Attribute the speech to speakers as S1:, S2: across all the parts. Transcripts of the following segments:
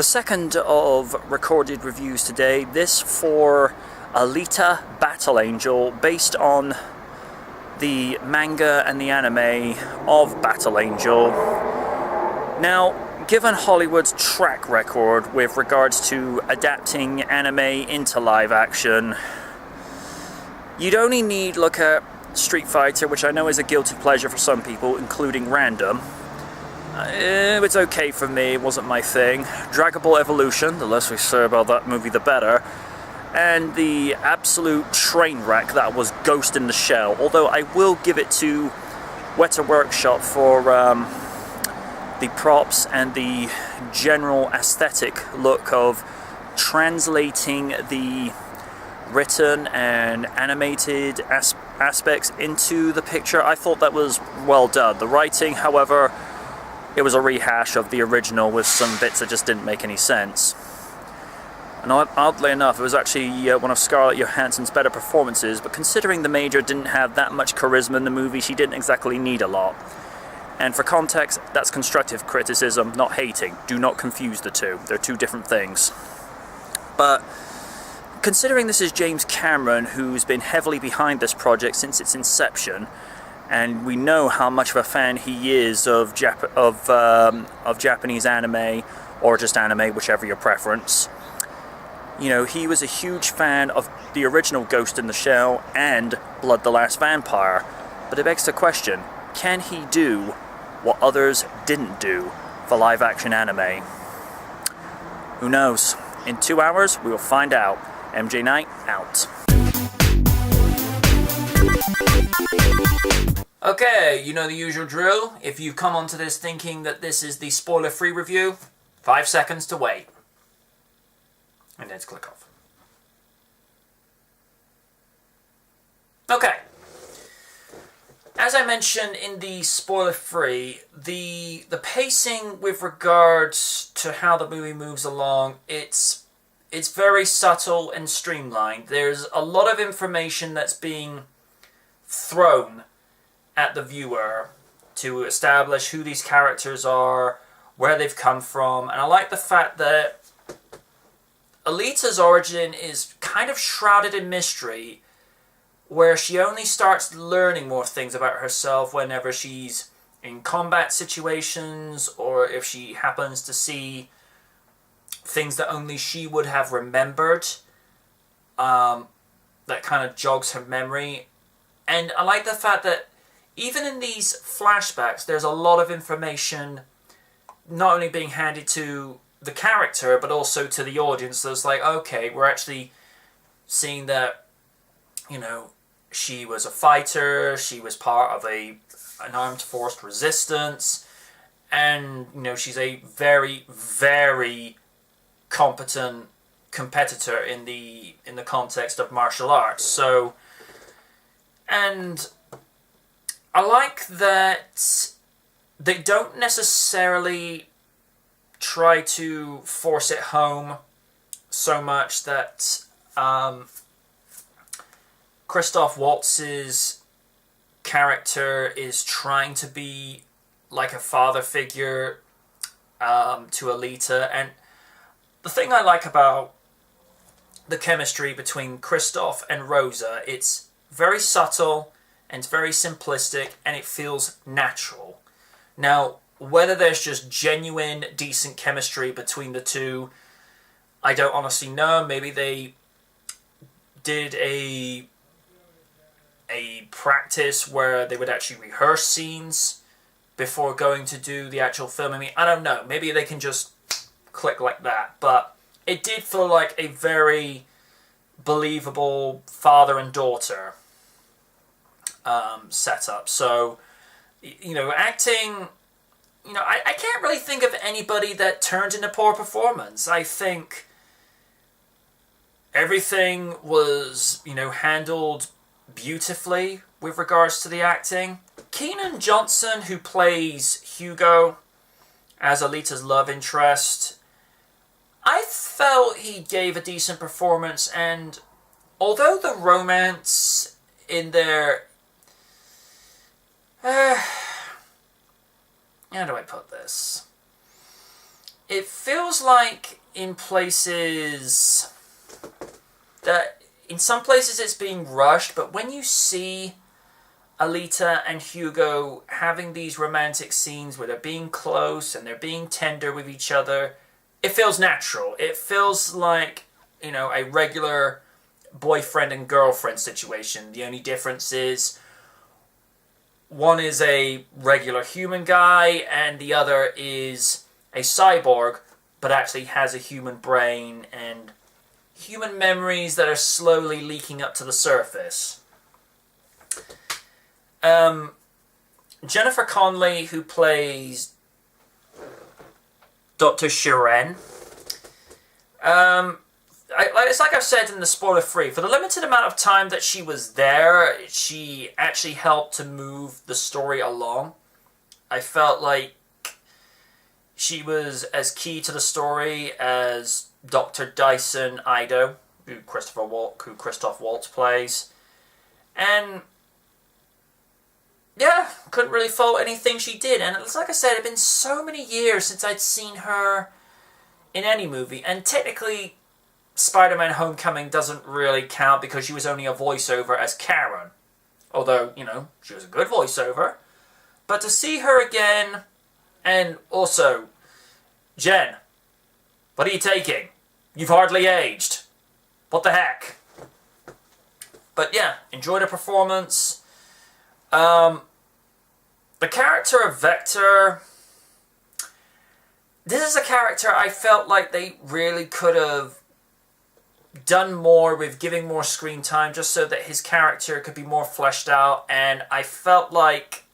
S1: The second of recorded reviews today, this for ALITA Battle Angel, based on the manga and the anime of Battle Angel. Now, given Hollywood's track record with regards to adapting anime into live action, you'd only need look at Street Fighter, which I know is a guilty pleasure for some people, including Random. It's okay for me, it wasn't my thing. DragonBall Evolution, the less we say about that movie the better. And the absolute train wreck that was Ghost in the Shell. Although I will give it to Weta Workshop for the props and the general aesthetic look of translating the written and animated aspects into the picture. I thought that was well done. The writing, however, it was a rehash of the original with some bits that just didn't make any sense. And oddly enough, it was actually one of Scarlett Johansson's better performances, but considering the Major didn't have that much charisma in the movie, she didn't exactly need a lot. And for context, that's constructive criticism, not hating. Do not confuse the two. They're two different things. But considering this is James Cameron, who's been heavily behind this project since its inception, and we know how much of a fan he is of Japanese anime, or just anime, whichever your preference. You know, he was a huge fan of the original Ghost in the Shell and Blood the Last Vampire. But it begs the question, can he do what others didn't do for live action anime? Who knows? In 2 hours, we will find out. MJ Knight, out. Okay, you know the usual drill. If you've come onto this thinking that this is the spoiler-free review, 5 seconds to wait. And then it's click off. Okay. As I mentioned in the spoiler-free, the pacing with regards to how the movie moves along, it's very subtle and streamlined. There's a lot of information that's being thrown at the viewer to establish who these characters are, where they've come from, and I like the fact that Alita's origin is kind of shrouded in mystery, where she only starts learning more things about herself whenever she's in combat situations, or if she happens to see things that only she would have remembered, that kind of jogs her memory. And I like the fact that even in these flashbacks, there's a lot of information not only being handed to the character, but also to the audience. So it's like, okay, we're actually seeing that, you know, she was a fighter, she was part of an armed forced resistance, and, you know, she's a very, very competent competitor in the context of martial arts. So, and I like that they don't necessarily try to force it home so much that Christoph Waltz's character is trying to be like a father figure to Alita. And the thing I like about the chemistry between Christoph and Rosa, it's very subtle and it's very simplistic and it feels natural. Now, whether there's just genuine, decent chemistry between the two, I don't honestly know. Maybe they did a practice where they would actually rehearse scenes before going to do the actual film. I mean, I don't know. Maybe they can just click like that. But it did feel like a very believable father and daughter setup. So, you know, acting, you know, I can't really think of anybody that turned in a poor performance. I think everything was, you know, handled beautifully with regards to the acting. Keenan Johnson, who plays Hugo as Alita's love interest, I felt he gave a decent performance, and although the romance in there, how do I put this? it feels like in places that in some places it's being rushed, but when you see ALITA and Hugo having these romantic scenes where they're being close and they're being tender with each other, it feels natural. It feels like, you know, a regular boyfriend and girlfriend situation. The only difference is one is a regular human guy and the other is a cyborg, but actually has a human brain and human memories that are slowly leaking up to the surface. Jennifer Connelly, who plays Dr. Shiren, it's like I've said in the spoiler free, for the limited amount of time that she was there, she actually helped to move the story along. I felt like she was as key to the story as Dr. Dyson Ido, who Christoph Waltz plays. And yeah, couldn't really fault anything she did. And it's like I said, it had been so many years since I'd seen her in any movie. And technically, Spider-Man Homecoming doesn't really count because she was only a voiceover as Karen. Although, you know, she was a good voiceover. But to see her again, and also, Jen, what are you taking? You've hardly aged. What the heck? But yeah, enjoyed her performance. The character of Vector, this is a character I felt like they really could have done more with giving more screen time just so that his character could be more fleshed out, and I felt like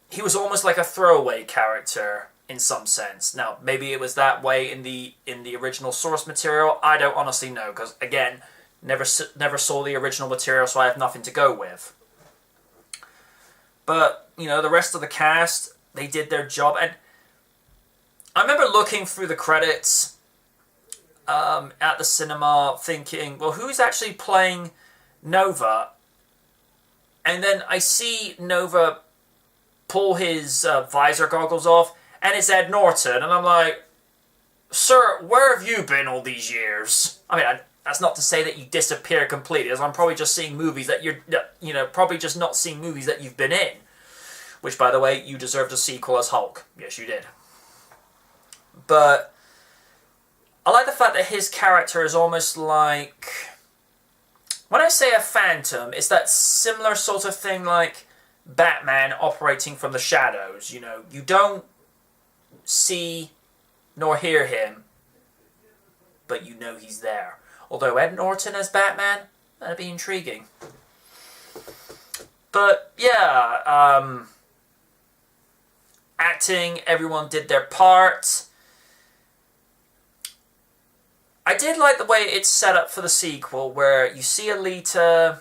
S1: he was almost like a throwaway character in some sense. Now, maybe it was that way in the original source material. I don't honestly know, because again, never saw the original material, so I have nothing to go with. But, you know, the rest of the cast, they did their job. And I remember looking through the credits at the cinema thinking, well, who's actually playing Nova? And then I see Nova pull his visor goggles off, and it's Ed Norton. And I'm like, sir, where have you been all these years? I mean, that's not to say that you disappear completely, as I'm probably just seeing movies that probably just not seeing movies that you've been in. Which, by the way, you deserved a sequel as Hulk. Yes, you did. But I like the fact that his character is almost like, when I say a phantom, it's that similar sort of thing like Batman operating from the shadows. You know, you don't see nor hear him, but you know he's there. Although Ed Norton as Batman, that'd be intriguing. But yeah, acting, everyone did their part. I did like the way it's set up for the sequel, where you see ALITA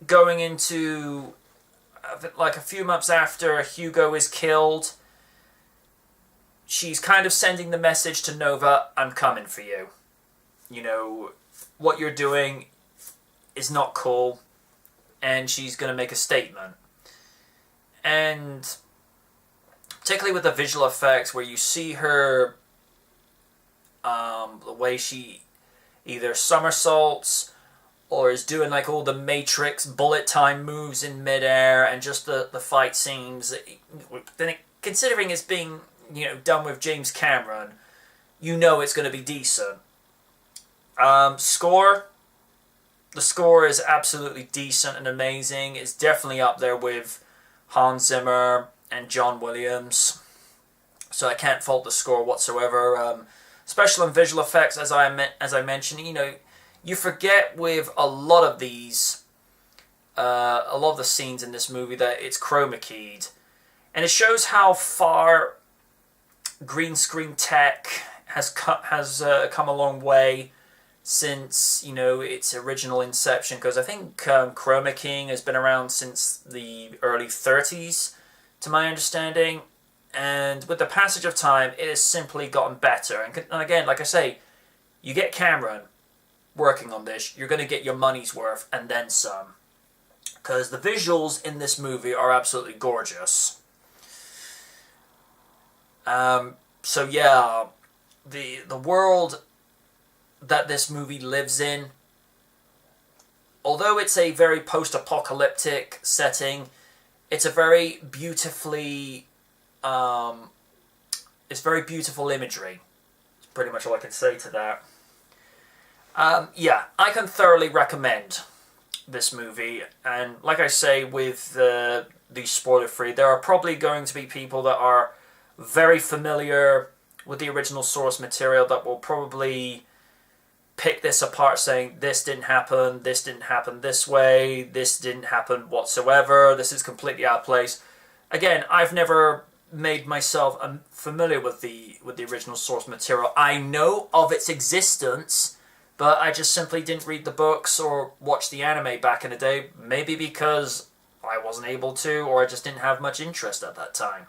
S1: going into, like a few months after Hugo is killed, she's kind of sending the message to Nova, I'm coming for you. You know, what you're doing is not cool, and she's going to make a statement. And particularly with the visual effects, where you see her, the way she either somersaults or is doing like all the Matrix bullet time moves in midair, and just the fight scenes, then considering it's being, you know, done with James Cameron, you know it's going to be decent. Score. The score is absolutely decent and amazing. It's definitely up there with Hans Zimmer and John Williams. So I can't fault the score whatsoever. Special and visual effects, as I mentioned, you know, you forget with a lot of these, a lot of the scenes in this movie that it's chroma keyed. And it shows how far green screen tech has come a long way since, you know, its original inception, because I think chroma keying has been around since the early 30s, to my understanding, and with the passage of time, it has simply gotten better. And again, like I say, you get Cameron working on this, you're going to get your money's worth, and then some, because the visuals in this movie are absolutely gorgeous. So yeah, the world that this movie lives in, although it's a very post-apocalyptic setting, it's a very beautifully, it's very beautiful imagery. That's pretty much all I can say to that. Yeah, I can thoroughly recommend this movie, and like I say with the spoiler-free, there are probably going to be people that are very familiar with the original source material that will probably pick this apart saying this didn't happen this way, this didn't happen whatsoever, this is completely out of place. Again, I've never made myself familiar with the original source material. I know of its existence, but I just simply didn't read the books or watch the anime back in the day, maybe because I wasn't able to, or I just didn't have much interest at that time.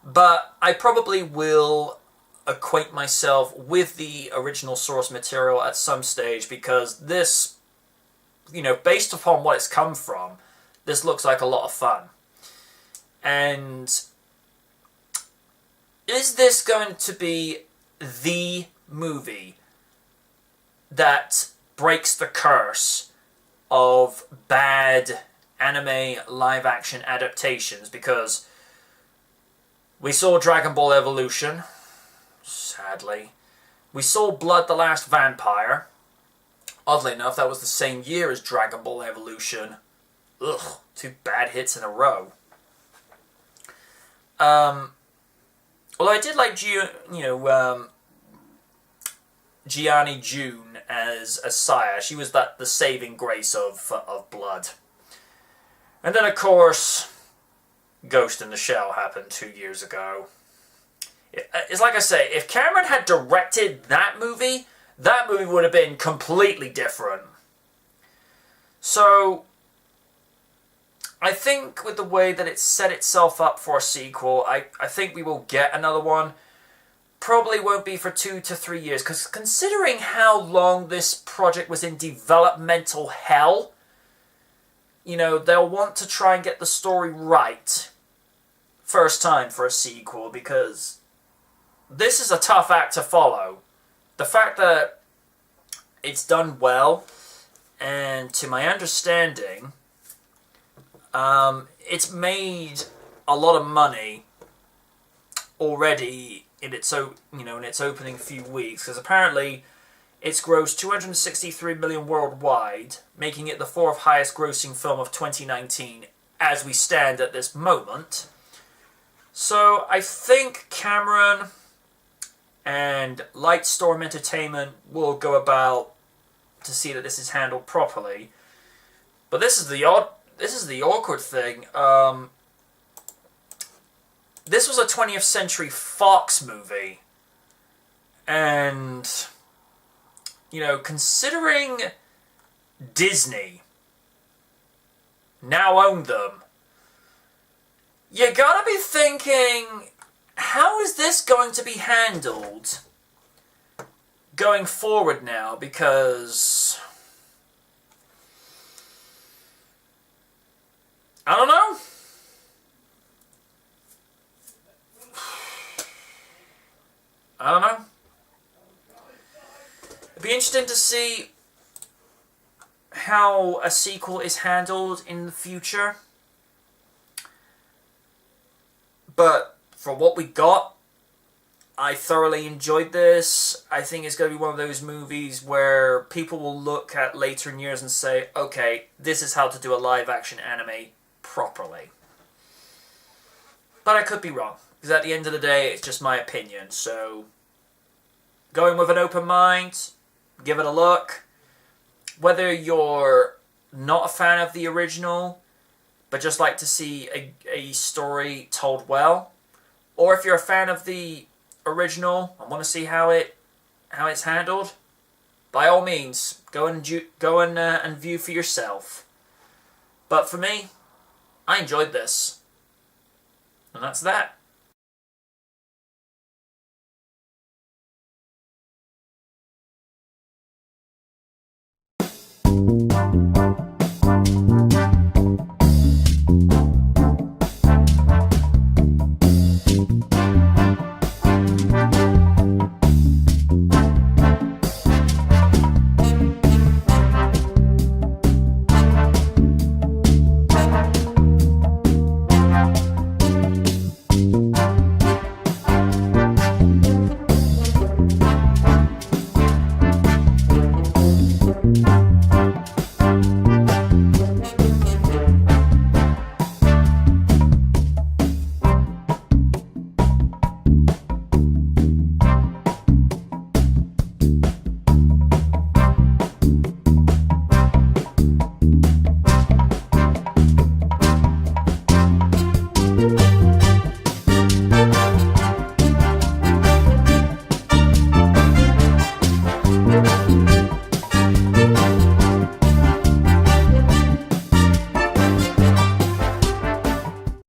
S1: But I probably will acquaint myself with the original source material at some stage, because this, you know, based upon what it's come from, this looks like a lot of fun. And is this going to be the movie that breaks the curse of bad anime live-action adaptations? Because we saw Dragon Ball Evolution, sadly. We saw Blood the Last Vampire. Oddly enough, that was the same year as Dragon Ball Evolution. Ugh, 2 bad hits in a row. Although I did like Gianni June as Saya. She was the saving grace of Blood. And then, of course, Ghost in the Shell happened 2 years ago. It's like I say, if Cameron had directed that movie would have been completely different. So, I think with the way that it set itself up for a sequel, I think we will get another one. Probably won't be for 2 to 3 years, because considering how long this project was in developmental hell, you know, they'll want to try and get the story right first time for a sequel, because this is a tough act to follow. The fact that it's done well, and to my understanding, it's made a lot of money already in its opening few weeks, because apparently it's grossed $263 million worldwide, making it the 4th highest grossing film of 2019 as we stand at this moment. So I think Cameron and Lightstorm Entertainment will go about to see that this is handled properly. But this is the awkward thing. This was a 20th Century Fox movie, and you know, considering Disney now own them, you gotta be thinking, how is this going to be handled going forward now? Because I don't know. I don't know. It'd be interesting to see how a sequel is handled in the future. But for what we got, I thoroughly enjoyed this. I think it's going to be one of those movies where people will look at later in years and say, okay, this is how to do a live-action anime properly. But I could be wrong, because at the end of the day, it's just my opinion. So, going with an open mind, give it a look. Whether you're not a fan of the original, but just like to see a story told well, or if you're a fan of the original and want to see how it's handled, by all means, go and view for yourself. But for me, I enjoyed this. And that's that.